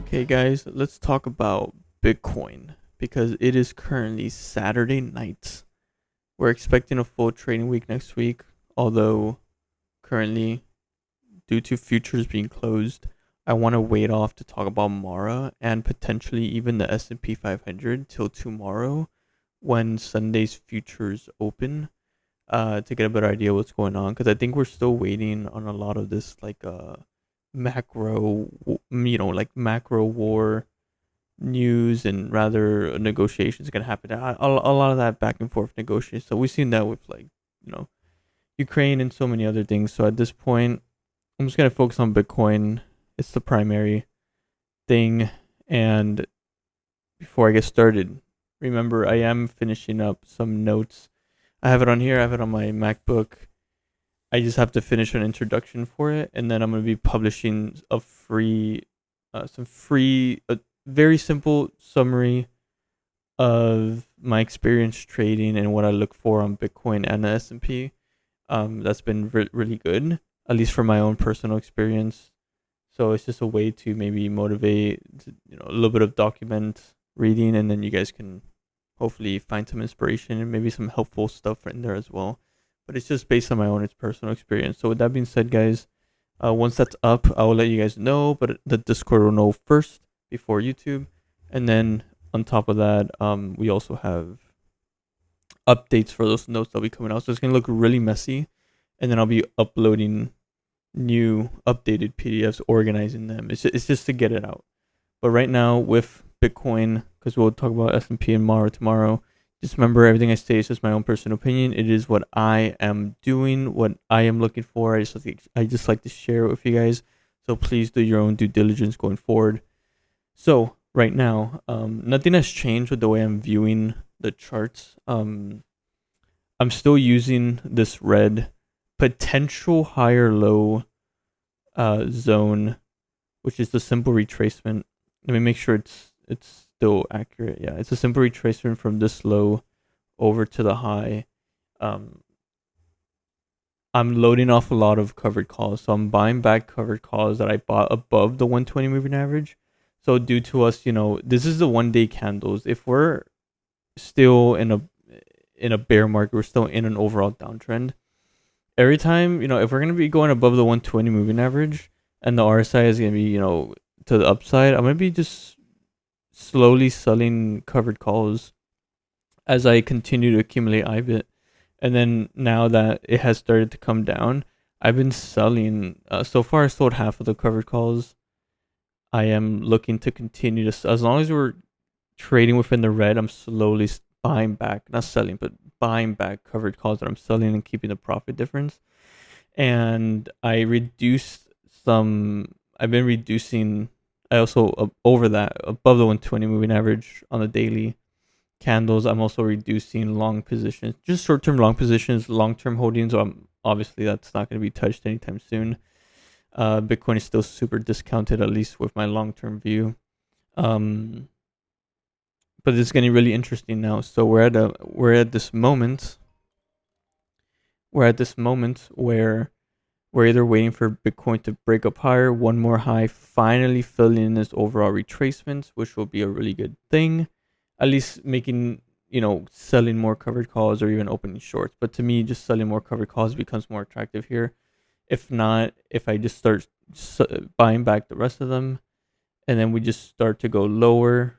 Okay, guys, let's talk about Bitcoin because it is currently Saturday night. We're expecting a full trading week next week, although currently, due to futures being closed, I want to wait off to talk about Mara and potentially even the S&P 500 till tomorrow when Sunday's futures open to get a better idea what's going on because I think we're still waiting on a lot of this like macro war news and rather negotiations going to happen. A lot of that back and forth negotiation. So we've seen that with you know Ukraine and so many other things. So at this point, I'm just going to focus on Bitcoin. It's the primary thing. And before I get started, remember I am finishing up some notes. I have it on here. I have it on my MacBook. I just have to finish an introduction for it, and then I'm gonna be publishing some free, very simple summary of my experience trading and what I look for on Bitcoin and the S&P. That's been really good, at least for my own personal experience. So it's just a way to maybe motivate, a little bit of document reading, and then you guys can hopefully find some inspiration and maybe some helpful stuff in there as well. But it's just based on my own personal experience. So with that being said, guys, once that's up, I will let you guys know. But the Discord will know first before YouTube, and then on top of that, we also have updates for those notes that'll be coming out. So it's gonna look really messy, and then I'll be uploading new updated PDFs, organizing them. It's just to get it out. But right now with Bitcoin, because we'll talk about S&P and Mara tomorrow, just remember everything I say is just my own personal opinion. It is what I am doing, what I am looking for. I just like to share it with you guys. So please do your own due diligence going forward. So right now, nothing has changed with the way I'm viewing the charts. I'm still using this red potential higher low zone, which is the simple retracement. Let me make sure it's still accurate. Yeah, it's a simple retracement from this low over to the high. I'm loading off a lot of covered calls, so I'm buying back covered calls that I bought above the 120 moving average. So due to us, this is the 1 day candles. If we're still in a bear market, we're still in an overall downtrend. Every time, if we're gonna be going above the 120 moving average and the RSI is gonna be, to the upside, I'm gonna be just slowly selling covered calls as I continue to accumulate IBIT. And then now that it has started to come down, I've been selling. So far, I sold half of the covered calls. I am looking to continue to, as long as we're trading within the red, I'm slowly buying back, not selling, but buying back covered calls that I'm selling and keeping the profit difference. And I reduced some, I've been reducing, I also, over that, above the 120 moving average on the daily candles, I'm also reducing long positions, just short-term long positions, long-term holdings. Obviously that's not going to be touched anytime soon. Bitcoin is still super discounted, at least with my long-term view. But it's getting really interesting now. So we're at this moment. We're at this moment where we're either waiting for Bitcoin to break up higher, one more high, finally filling in this overall retracement, which will be a really good thing. At least making, selling more covered calls or even opening shorts. But to me, just selling more covered calls becomes more attractive here. If not, if I just start buying back the rest of them, and then we just start to go lower,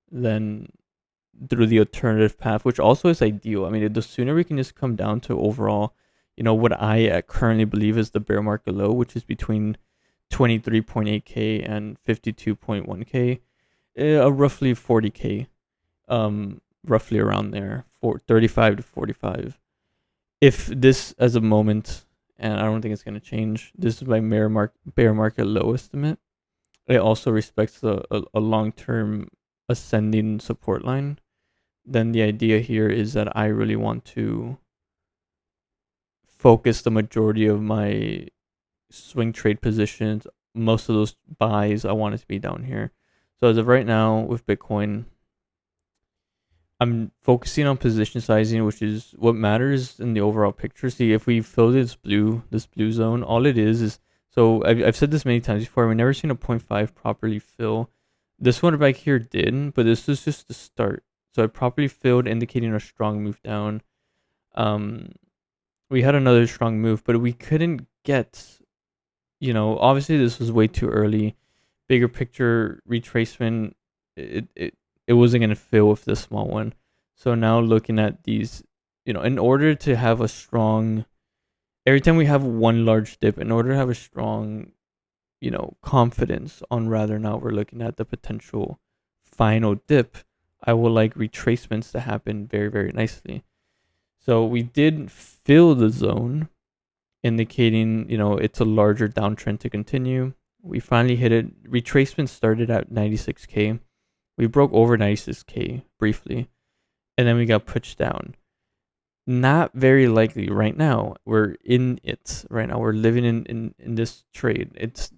then through the alternative path, which also is ideal. I mean, the sooner we can just come down to overall, what I currently believe is the bear market low, which is between 23.8K and 52.1K, roughly 40K, roughly around there, 35 to 45. If this as a moment, and I don't think it's going to change, this is my bear market low estimate. It also respects a long-term ascending support line. Then the idea here is that I really want to focus the majority of my swing trade positions, most of those buys, I want it to be down here. So as of right now with Bitcoin, I'm focusing on position sizing, which is what matters in the overall picture. See, if we fill this blue zone, all it is, so I've said this many times before, we've never seen a 0.5 properly fill This one back here did, but this was just the start. So it properly filled, indicating a strong move down. Um, we had another strong move, but we couldn't get, obviously this was way too early. Bigger picture retracement, it wasn't gonna fill with this small one. So now looking at these, in order to have a strong, every time we have one large dip, in order to have a strong, confidence on rather now we're looking at the potential final dip, I would like retracements to happen very, very nicely. So we did fill the zone, indicating, it's a larger downtrend to continue. We finally hit it. Retracement started at 96K. We broke over 96K briefly, and then we got pushed down. Not very likely right now. We're in it right now. We're living in this trade. It's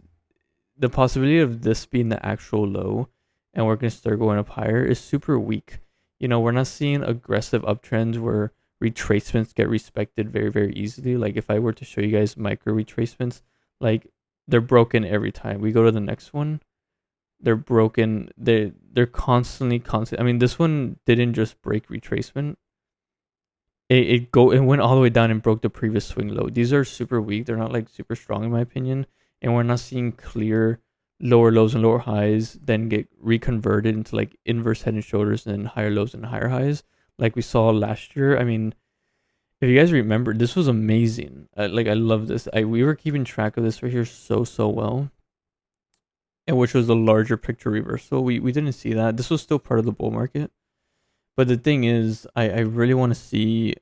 the possibility of this being the actual low and we're going to start going up higher is super weak. We're not seeing aggressive uptrends where retracements get respected very, very easily. Like if I were to show you guys micro retracements, like they're broken every time. We go to the next one, they're broken. They're constantly. I mean, this one didn't just break retracement. It went all the way down and broke the previous swing low. These are super weak. They're not like super strong in my opinion, and we're not seeing clear lower lows and lower highs then get reconverted into like inverse head and shoulders and then higher lows and higher highs like we saw last year. I mean, if you guys remember, this was amazing. I love this. We were keeping track of this right here so well, and which was the larger picture reversal. We didn't see that. This was still part of the bull market. But the thing is, I really want to see,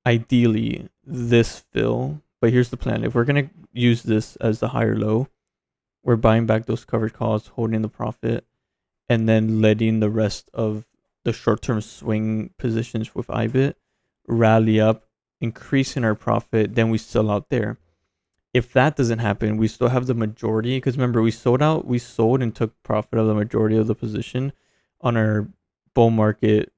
ideally, this fill. But here's the plan. If we're going to use this as the higher low, we're buying back those covered calls, holding the profit, and then letting the rest of the short-term swing positions with IBIT rally up, increasing our profit, then we sell out there. If that doesn't happen, we still have the majority, because remember, we sold and took profit of the majority of the position on our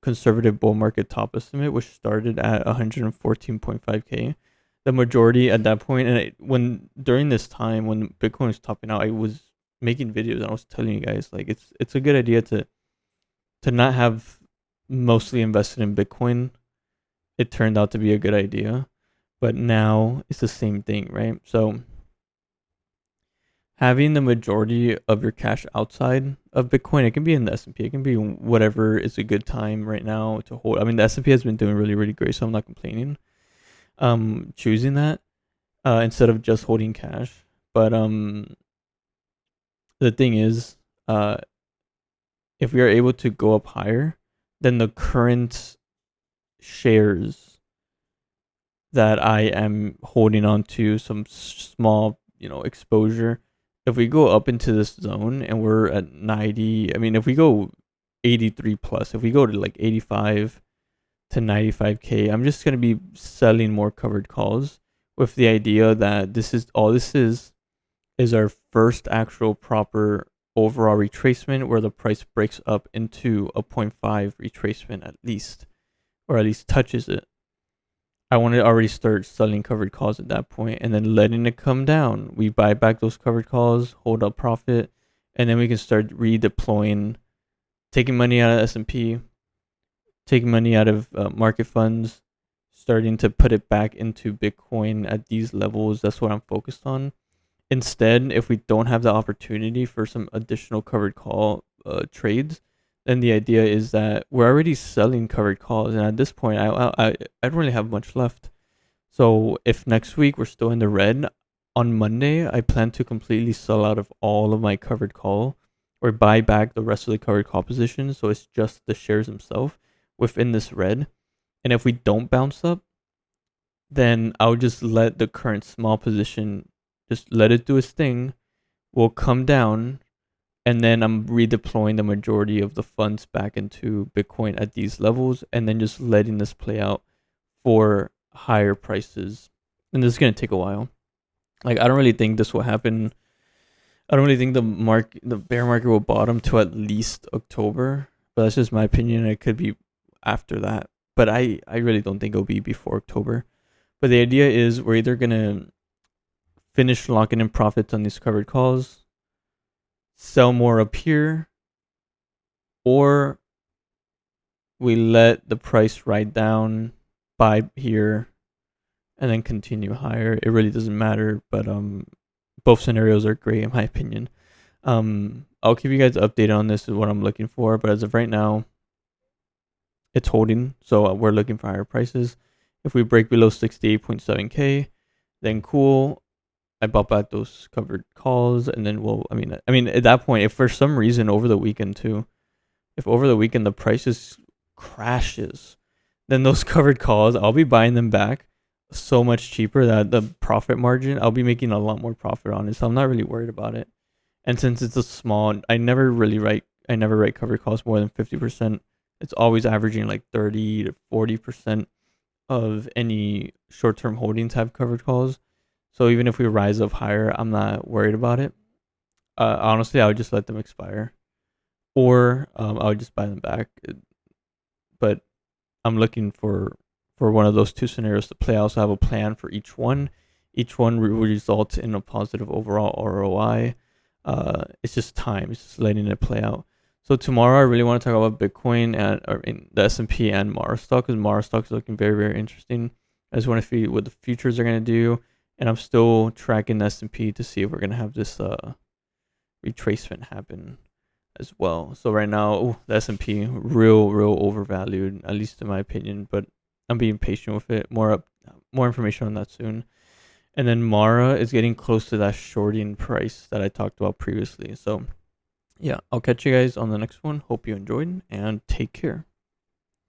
conservative bull market top estimate, which started at 114.5K. The majority at that point, and during this time when Bitcoin was topping out, I was making videos and I was telling you guys like it's a good idea to not have mostly invested in Bitcoin. It turned out to be a good idea, but now it's the same thing, right? So having the majority of your cash outside of Bitcoin, it can be in the S&P, it can be whatever is a good time right now to hold. I mean, the S&P has been doing really, really great, so I'm not complaining. Choosing that instead of just holding cash. But the thing is, if we are able to go up higher, then the current shares that I am holding on to, some small, exposure, if we go up into this zone and we're at 90, I mean, if we go 83 plus, if we go to like 85 to 95K, I'm just going to be selling more covered calls with the idea that this is our first actual proper overall retracement where the price breaks up into a 0.5 retracement at least, or at least touches it. I want to already start selling covered calls at that point and then letting it come down. We buy back those covered calls, hold up profit, and then we can start redeploying, taking money out of S&P, taking money out of market funds, starting to put it back into Bitcoin at these levels. That's what I'm focused on. Instead, if we don't have the opportunity for some additional covered call trades, then the idea is that we're already selling covered calls, and at this point, I don't really have much left. So if next week we're still in the red, on Monday I plan to completely sell out of all of my covered call, or buy back the rest of the covered call positions. So it's just the shares themselves within this red. And if we don't bounce up, then I'll just let the current small position, just let it do its thing. We'll come down, and then I'm redeploying the majority of the funds back into Bitcoin at these levels, and then just letting this play out for higher prices. And this is going to take a while. Like, I don't really think this will happen. I don't really think the bear market will bottom to at least October, but that's just my opinion. It could be after that, but I really don't think it'll be before October. But the idea is we're either going to finish locking in profits on these covered calls, sell more up here, or we let the price ride down, buy here, and then continue higher. It really doesn't matter, but both scenarios are great in my opinion. I'll keep you guys updated on this is what I'm looking for, but as of right now, it's holding, so we're looking for higher prices. If we break below 68.7k, then cool. I bought back those covered calls, and then I mean, at that point, if for some reason over the weekend too, if over the weekend the prices crashes, then those covered calls, I'll be buying them back so much cheaper that the profit margin, I'll be making a lot more profit on it. So I'm not really worried about it. And since it's a small, I never write covered calls more than 50%. It's always averaging like 30 to 40% of any short-term holdings have covered calls. So even if we rise up higher, I'm not worried about it. Honestly, I would just let them expire, or I would just buy them back. But I'm looking for one of those two scenarios to play. I also have a plan for each one. Each one will result in a positive overall ROI. It's just time. It's just letting it play out. So tomorrow, I really want to talk about Bitcoin and the S&P and Mara stock, because Mara stock is looking very, very interesting. I just want to see what the futures are going to do, and I'm still tracking the S&P to see if we're going to have this retracement happen as well. So right now, the S&P real overvalued, at least in my opinion, but I'm being patient with it. More information on that soon. And then Mara is getting close to that shorting price that I talked about previously. So yeah, I'll catch you guys on the next one. Hope you enjoyed, and take care.